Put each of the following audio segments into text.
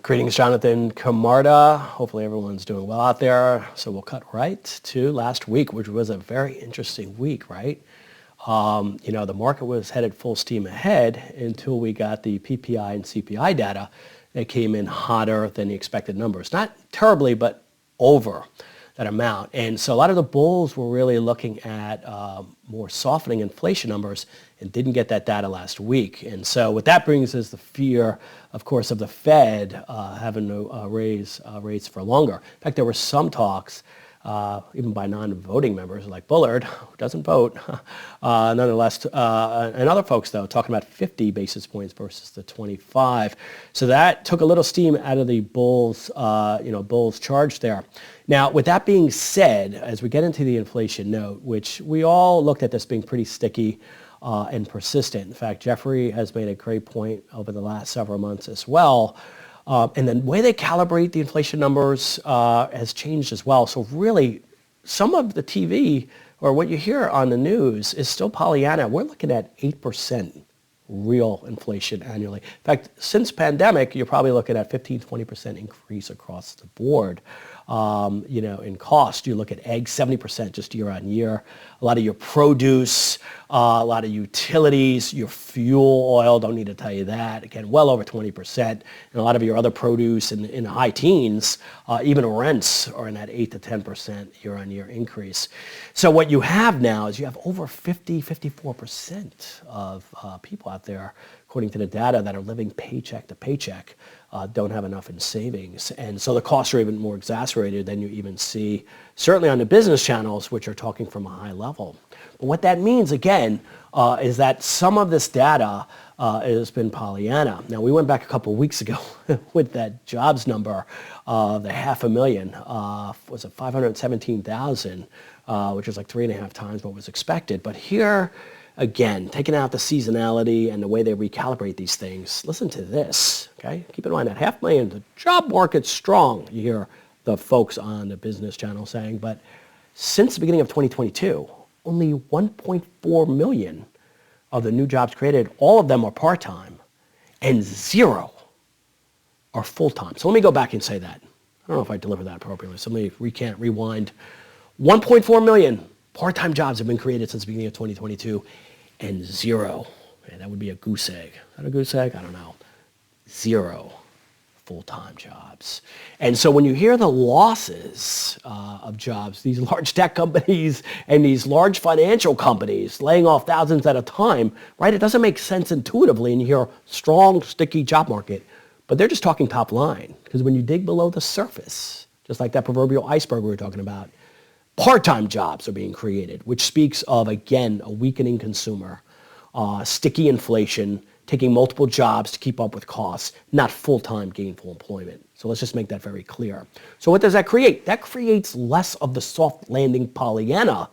Greetings, Jonathan. Camarda. Hopefully everyone's doing well out there. So we'll cut right to last week, which was a very interesting week, right? The market was headed full steam ahead until we got the PPI and CPI data that came in hotter than the expected numbers. Not terribly, but over that amount. And so a lot of the bulls were really looking at more softening inflation numbers and didn't get that data last week. And so what that brings is the fear, of course, of the Fed having to raise rates for longer. In fact, there were some talks, even by non-voting members like Bullard, who doesn't vote, nonetheless, and other folks, though, talking about 50 basis points versus the 25. So that took a little steam out of the bulls, bulls charge there. Now, with that being said, as we get into the inflation note, which we all looked at this being pretty sticky and persistent. In fact, Jeffrey has made a great point over the last several months as well. And the way they calibrate the inflation numbers has changed as well. So really, some of the TV or what you hear on the news is still Pollyanna. We're looking at 8% real inflation annually. In fact, since pandemic, you're probably looking at 15-20% increase across the board. In cost, you look at eggs, 70% just year on year. A lot of your produce, a lot of utilities, your fuel oil, don't need to tell you that. Again, well over 20%. And a lot of your other produce in the high teens, even rents are in that 8 to 10% year on year increase. So what you have now is you have over 54% of people out there, according to the data, that are living paycheck to paycheck, don't have enough in savings. And so the costs are even more exacerbated than you even see, certainly on the business channels, which are talking from a high level. But what that means, again, is that some of this data has been Pollyanna. Now, we went back a couple of weeks ago with that jobs number, the 500,000, was it 517,000, which is like 3.5 times what was expected. But here, again, taking out the seasonality and the way they recalibrate these things, listen to this, okay? Keep in mind that 500,000, the job market's strong, you hear the folks on the business channel saying, but since the beginning of 2022, only 1.4 million of the new jobs created, all of them are part-time, and 0 are full-time. So let me go back and say that. I don't know if I delivered that appropriately, so let me rewind. 1.4 million part-time jobs have been created since the beginning of 2022, and 0, and that would be a goose egg. Is that a goose egg? I don't know. 0 full-time jobs. And so when you hear the losses of jobs, these large tech companies and these large financial companies laying off thousands at a time, right? It doesn't make sense intuitively, and you hear strong, sticky job market, but they're just talking top line, because when you dig below the surface, just like that proverbial iceberg we were talking about, part-time jobs are being created, which speaks of, again, a weakening consumer, sticky inflation, taking multiple jobs to keep up with costs, not full-time gainful employment. So let's just make that very clear. So what does that create? That creates less of the soft landing Pollyanna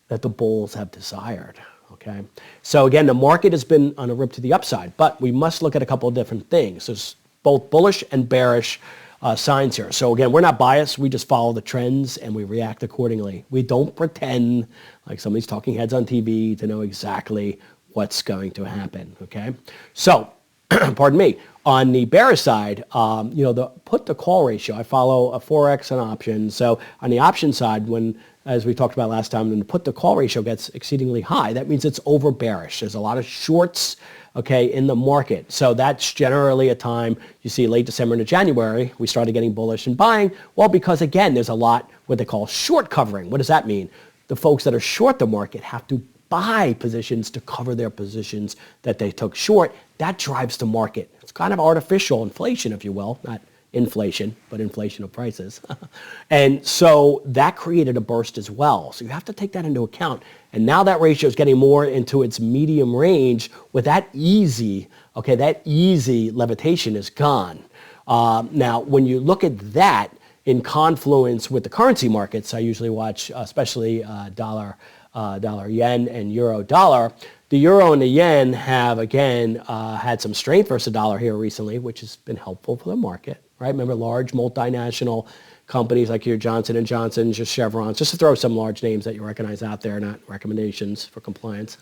that the bulls have desired. Okay. So again, the market has been on a rip to the upside, but we must look at a couple of different things. There's both bullish and bearish signs here. So again, we're not biased. We just follow the trends and we react accordingly. We don't pretend like some of these talking heads on TV to know exactly what's going to happen. Okay. So, pardon me. On the bearish side, the put to call ratio. I follow a Forex and options. So on the option side, as we talked about last time, when the put to call ratio gets exceedingly high, that means it's over bearish. There's a lot of shorts, okay, in the market. So that's generally a time you see late December into January, we started getting bullish and buying. Well, because again, there's a lot what they call short covering. What does that mean? The folks that are short the market have to buy positions to cover their positions that they took short. That drives the market. It's kind of artificial inflation, if you will, not inflation, but inflation of prices. And so that created a burst as well. So you have to take that into account. And now that ratio is getting more into its medium range with that easy levitation is gone. Now, when you look at that in confluence with the currency markets, I usually watch especially dollar yen and euro dollar. The euro and the yen have, again, had some strength versus the dollar here recently, which has been helpful for the market, right? Remember, large multinational companies like your Johnson & Johnson's, your Chevrons, just to throw some large names that you recognize out there, not recommendations for compliance.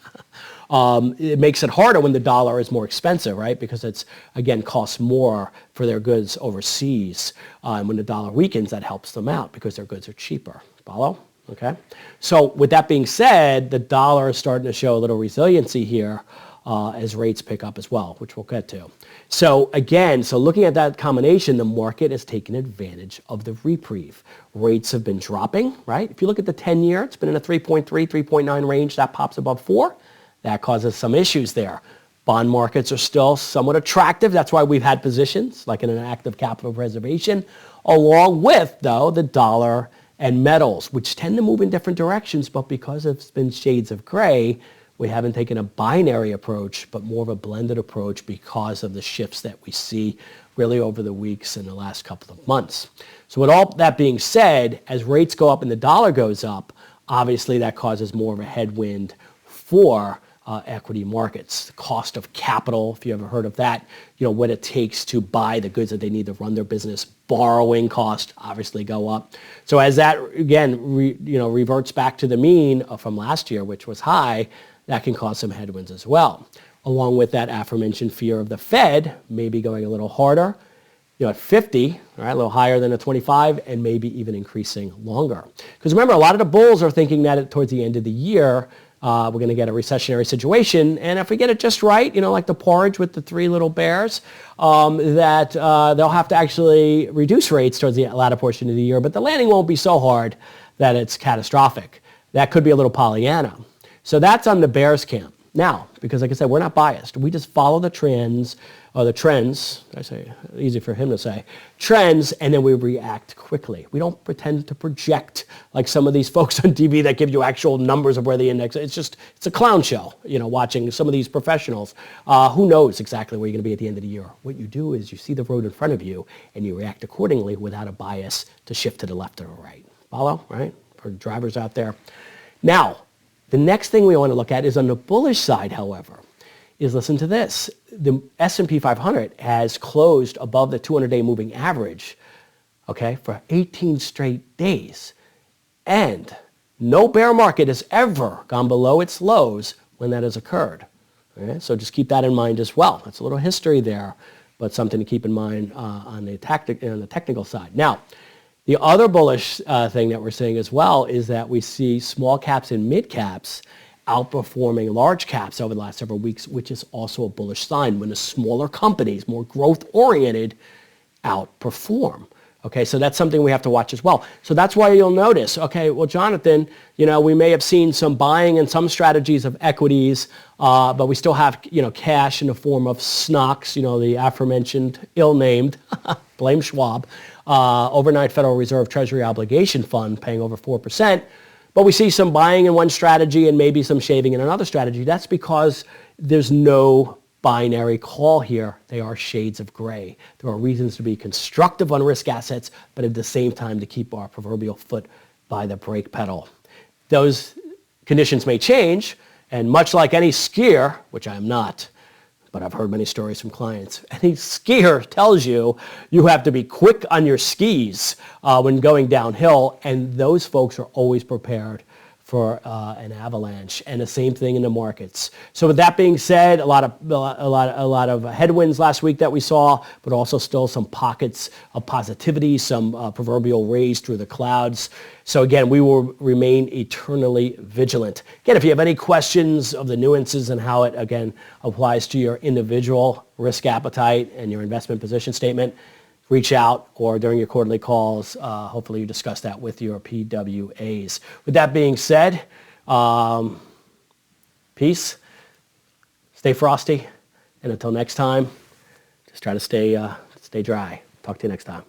It makes it harder when the dollar is more expensive, right? Because it's, again, costs more for their goods overseas. And when the dollar weakens, that helps them out because their goods are cheaper. Follow? Okay. So with that being said, the dollar is starting to show a little resiliency here as rates pick up as well, which we'll get to. So again, looking at that combination, the market has taken advantage of the reprieve. Rates have been dropping, right? If you look at the 10-year, it's been in a 3.3, 3.9 range. That pops above 4. That causes some issues there. Bond markets are still somewhat attractive. That's why we've had positions, like in an active capital preservation, along with, though, the dollar and metals, which tend to move in different directions, but because it's been shades of gray, we haven't taken a binary approach, but more of a blended approach because of the shifts that we see really over the weeks and the last couple of months. So with all that being said, as rates go up and the dollar goes up, obviously that causes more of a headwind for equity markets. The cost of capital, if you ever heard of that, what it takes to buy the goods that they need to run their business, borrowing costs obviously go up. So as that, again, reverts back to the mean from last year, which was high, that can cause some headwinds as well. Along with that aforementioned fear of the Fed maybe going a little harder, at 50, all right, a little higher than a 25, and maybe even increasing longer. Because remember, a lot of the bulls are thinking that towards the end of the year, we're going to get a recessionary situation. And if we get it just right, like the porridge with the 3 little bears, that they'll have to actually reduce rates towards the latter portion of the year. But the landing won't be so hard that it's catastrophic. That could be a little Pollyanna. So that's on the bears camp. Now, because like I said, we're not biased. We just follow the trends, I say, easy for him to say, trends, and then we react quickly. We don't pretend to project like some of these folks on TV that give you actual numbers of where the index is. It's a clown show, watching some of these professionals. Who knows exactly where you're going to be at the end of the year? What you do is you see the road in front of you and you react accordingly without a bias to shift to the left or the right. Follow, right? For drivers out there. Now, the next thing we want to look at is on the bullish side, however, is listen to this. The S&P 500 has closed above the 200-day moving average, okay, for 18 straight days. And no bear market has ever gone below its lows when that has occurred. Okay? So just keep that in mind as well. That's a little history there, but something to keep in mind on the technical side. Now, the other bullish thing that we're seeing as well is that we see small caps and mid caps outperforming large caps over the last several weeks, which is also a bullish sign when the smaller companies, more growth-oriented, outperform. Okay, so that's something we have to watch as well. So that's why you'll notice, okay, well, Jonathan, we may have seen some buying in some strategies of equities, but we still have, cash in the form of SNOCs, the aforementioned, ill-named, blame Schwab, overnight Federal Reserve Treasury Obligation Fund paying over 4%. But we see some buying in one strategy and maybe some shaving in another strategy. That's because there's no binary call here. They are shades of gray. There are reasons to be constructive on risk assets, but at the same time to keep our proverbial foot by the brake pedal. Those conditions may change, and much like any skier, which I am not, but I've heard many stories from clients, any skier tells you you have to be quick on your skis when going downhill, and those folks are always prepared for an avalanche, and the same thing in the markets. So with that being said, a lot of headwinds last week that we saw, but also still some pockets of positivity, some proverbial rays through the clouds. So again, we will remain eternally vigilant. Again, if you have any questions of the nuances and how it again applies to your individual risk appetite and your investment position statement, reach out, or during your quarterly calls, hopefully you discuss that with your PWAs. With that being said, peace, stay frosty, and until next time, just try to stay dry. Talk to you next time.